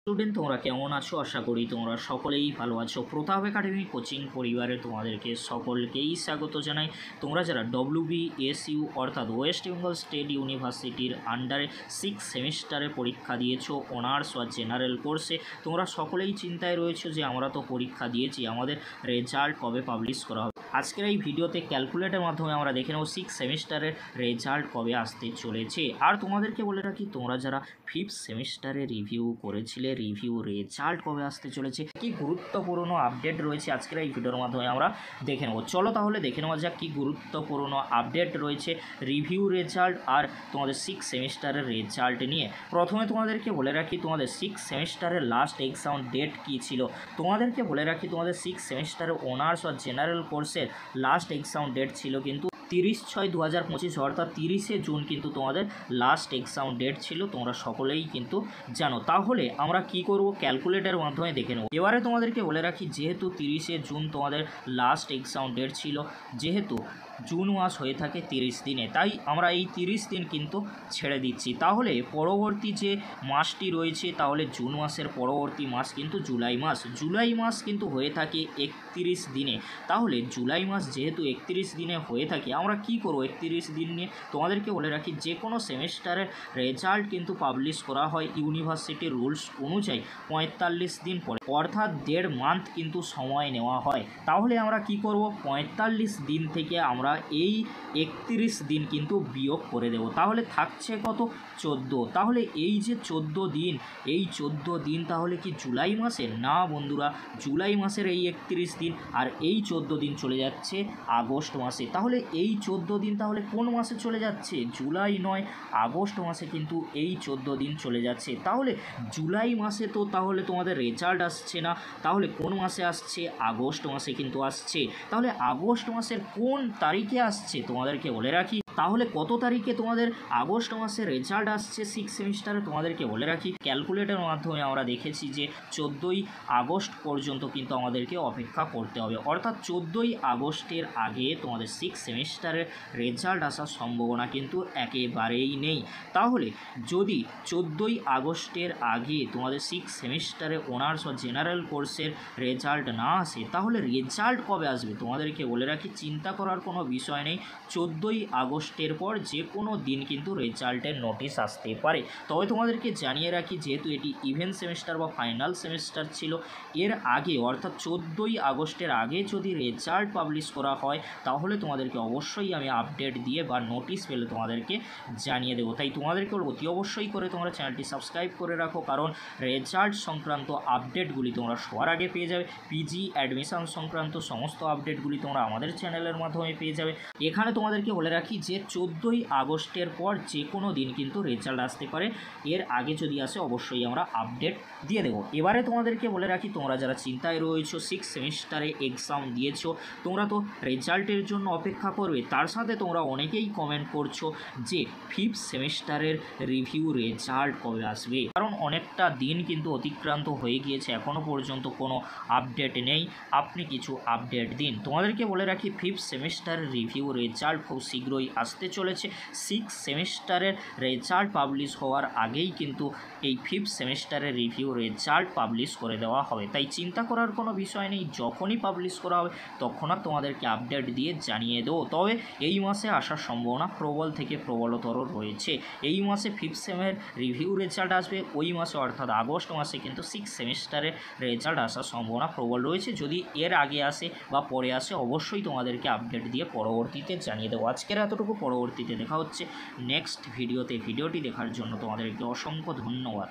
Student তোমরা কেমন আছো? আশা করি তোমরা সকলেই ভালো আছো। প্রতাপ একাডেমি কোচিং পরিবারে তোমাদেরকে সকলকেই স্বাগত জানাই। তোমরা যারা WBSU অর্থাৎ ওয়েস্ট বেঙ্গল স্টেট ইউনিভার্সিটির আন্ডারে 6 সেমিস্টারে পরীক্ষা দিয়েছো অনার্স বা জেনারেল কোর্সে, তোমরা সকলেই চিন্তায় রয়েছো যে আমরা তো পরীক্ষা দিয়েছি, আমাদের রেজাল্ট কবে পাবলিশ করা হবে। আজকের এই ভিডিওতে ক্যালকুলেটের মাধ্যমে আমরা দেখে নেব 6 সেমিস্টারের রেজাল্ট কবে আসতে চলেছে। আর তোমাদেরকে বলে রাখি, তোমরা যারা 5th সেমিস্টারে রিভিউ করেছিলে, রিভিউ রেজাল্ট কবে আসতে চলেছে, কি গুরুত্বপূর্ণ আপডেট রয়েছে আজকের এই ভিডিওর মাধ্যমে আমরা দেখে নেব। চলো তাহলে দেখে নেওয়া যাক কি গুরুত্বপূর্ণ আপডেট রয়েছে রিভিউ রেজাল্ট আর তোমাদের 6 সেমিস্টারের রেজাল্ট নিয়ে। প্রথমে তোমাদেরকে বলে রাখি, তোমাদের 6 সেমিস্টারের লাস্ট এক্সাম ডেট কী ছিল। তোমাদেরকে বলে রাখি, তোমাদের 6 সেমিস্টারের অনার্স বা জেনারেল কোর্সের লাস্ট এক্সাম ডেট ছিল কিন্তু 30/6/2025, অর্থাৎ 30শে জুন কিন্তু তোমাদের লাস্ট এক্সাম ডেট ছিল। তোমরা সকলেই কিন্তু জানো। তাহলে আমরা কি করব, ক্যালকুলেটের মাধ্যমে দেখে নেব। এবারে তোমাদেরকে বলে রাখি, যেহেতু 30শে জুন তোমাদের লাস্ট এক্সাম ডেট ছিল, যেহেতু জুন মাস হয়ে থাকে 30 দিনে, তাই আমরা এই 30 দিন কিন্তু ছেড়ে দিচ্ছি। তাহলে পরবর্তী যে মাসটি রয়েছে, তাহলে জুন মাসের পরবর্তী মাস কিন্তু জুলাই মাস। জুলাই মাস কিন্তু হয়ে থাকে 31 দিনে। তাহলে জুলাই মাস যেহেতু 31 দিনে হয়ে থাকে, আমরা কি করব 31 দিন নিয়ে। তোমাদেরকে বলে রাখি, যে কোনো সেমিস্টারের রেজাল্ট কিন্তু পাবলিশ করা হয় ইউনিভার্সিটির রুলস অনুযায়ী 45 দিন পরে, অর্থাৎ 1.5 মান্থ কিন্তু সময় নেওয়া হয়। তাহলে আমরা কি করব, 45 দিন থেকে আমরা এই 31 দিন কিন্তু বিয়োগ করে দেব। তাহলে থাকছে কত, 14। তাহলে এই যে 14 দিন, এই 14 দিন তাহলে কি জুলাই মাসের? না বন্ধুরা, জুলাই মাসের এই 31 দিন আর এই 14 দিন চলে যাচ্ছে আগস্ট মাসে। তাহলে এই 14 দিন তাহলে কোন মাসে চলে যাচ্ছে? জুলাই নয়, আগস্ট মাসে কিন্তু এই 14 দিন চলে যাচ্ছে। তাহলে জুলাই মাসে তো তাহলে তোমাদের রেজাল্ট আসছে না, তাহলে কোন মাসে আসছে? আগস্ট মাসে কিন্তু আসছে। তাহলে আগস্ট মাসের কোন তারিখে আসছে তোমাদেরকে বলে রাখি। তাহলে কত তারিখে তোমাদের আগস্ট মাসে রেজাল্ট আসছে 6 সেমিস্টারে, তোমাদেরকে বলে রাখি ক্যালকুলেটের মাধ্যমে আমরা দেখেছি যে 14ই আগস্ট পর্যন্ত কিন্তু আমাদেরকে অপেক্ষা করতে হবে। অর্থাৎ 14ই আগস্টের আগে তোমাদের 6 সেমিস্টারের রেজাল্ট আসার সম্ভাবনা কিন্তু একেবারেই নেই। তাহলে যদি 14ই আগস্টের আগে তোমাদের 6 সেমিস্টারে অনার্স বা জেনারেল কোর্সের রেজাল্ট না আসে, তাহলে রেজাল্ট কবে আসবে? তোমাদেরকে বলে রাখি, চিন্তা করার কোনো বিষয় নেই। 14ই আগস্টের পর যে কোনো দিন কিন্তু রেজাল্টের নোটিশ আসতে পারে। তবে তোমাদেরকে জানিয়ে রাখি, যেহেতু এটি ইভেন্ট সেমিস্টার বা ফাইনাল সেমিস্টার ছিল, এর আগে অর্থাৎ 14ই আগস্টের আগে যদি রেজাল্ট পাবলিশ করা হয়, তাহলে তোমাদেরকে অবশ্যই আমি আপডেট দিয়ে বা নোটিশ পেলে তোমাদেরকে জানিয়ে দেবো। তাই তোমাদেরকে অতি অবশ্যই করে তোমরা চ্যানেলটি সাবস্ক্রাইব করে রাখো, কারণ রেজাল্ট সংক্রান্ত আপডেটগুলি তোমরা সবার আগে পেয়ে যাবে। পিজি অ্যাডমিশন সংক্রান্ত সমস্ত আপডেটগুলি তোমরা আমাদের চ্যানেলের মাধ্যমে পেয়ে যাবে। এখানে তোমাদেরকে বলে রাখি যে 14ই আগস্টের পর যে কোনো দিন কিন্তু রেজাল্ট আসতে পারে। এর আগে যদি আসে অবশ্যই আমরা আপডেট দিয়ে দেবো। এবারে তোমাদেরকে বলে রাখি, তোমরা যারা চিন্তায় রয়েছো, 6 সেমিস্টারে এক্সাম দিয়েছো, তোমরা তো রেজাল্টের জন্য অপেক্ষা করবে। তার সাথে তোমরা অনেকেই কমেন্ট করছো যে 5th সেমিস্টারের রিভিউ রেজাল্ট কবে আসবে, কারণ অনেকটা দিন কিন্তু অতিক্রান্ত হয়ে গিয়েছে, এখনও পর্যন্ত কোনো আপডেট নেই। আপনি কিছু আপডেট দিন। তোমাদেরকে বলে রাখি, 5th সেমিস্টারের রিভিউ রেজাল্ট খুব শীঘ্রই আসতে চলেছে। 6 সেমিস্টারের রেজাল্ট পাবলিশ হওয়ার আগেই কিন্তু এই 5th সেমিস্টারের রিভিউ রেজাল্ট পাবলিশ করে দেওয়া হবে। তাই চিন্তা করার কোনো বিষয় নেই, যখনই পাবলিশ করা হবে তখন আর তোমাদেরকে আপডেট দিয়ে জানিয়ে দেবো। তবে এই মাসে আসার সম্ভাবনা প্রবল থেকে প্রবলতর রয়েছে। এই মাসে 5th সেমের রিভিউ রেজাল্ট আসবে, ওই মাসে অর্থাৎ আগস্ট মাসে কিন্তু 6 সেমিস্টারের রেজাল্ট আসার সম্ভাবনা প্রবল রয়েছে। যদি এর আগে আসে বা পরে আসে, অবশ্যই তোমাদেরকে আপডেট দিয়ে পরবর্তীতে জানিয়ে দেবো। আজকের এতটুকু, পরবর্তীতে দেখা হচ্ছে নেক্সট ভিডিওতে। ভিডিওটি দেখার জন্য তোমাদেরকে অসংখ্য ধন্যবাদ।